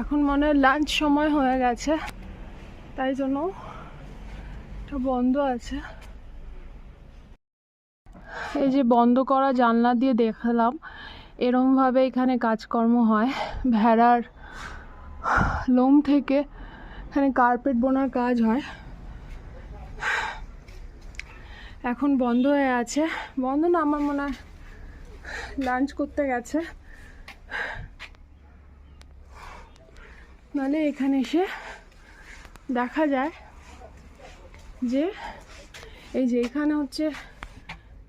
এখন মনে হয় লাঞ্চ সময় হয়ে গেছে, তাই জন্য এটা বন্ধ আছে। এই যে বন্ধ করা জানলা দিয়ে দেখলাম এরমভাবে এখানে কাজকর্ম হয়। ভেড়ার লোম থেকে এখানে কার্পেট বোনার কাজ হয়। এখন বন্ধ হয়ে আছে, বন্ধ না, আমার মনে হয় লাঞ্চ করতে গেছে। নাহলে এখানে এসে দেখা যায় যে এই যে এখানে হচ্ছে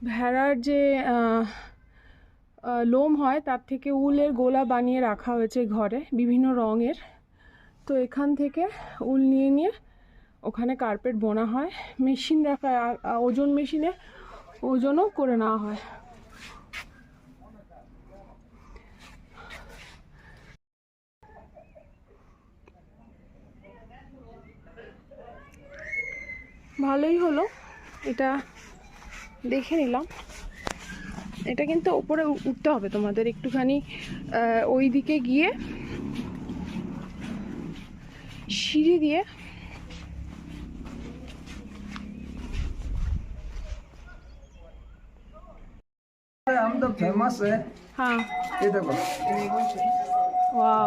ভেড়ার যে লোম হয় তার থেকে উলের গোলা বানিয়ে রাখা হয়েছে ঘরে বিভিন্ন রঙের। তো এখান থেকে উল নিয়ে নিয়ে ওখানে কার্পেট বোনা হয়। মেশিন রাখা, ওজন মেশিনে ওজনও করে নেওয়া হয়। ভালোই হলো, এটা দেখে নিলাম। এটা কিন্তু ওপরে উঠতে হবে তোমাদের একটুখানি, ওই দিকে গিয়ে সিঁড়ি দিয়ে। हम तो फेमस है। हाँ ये देखो, वाह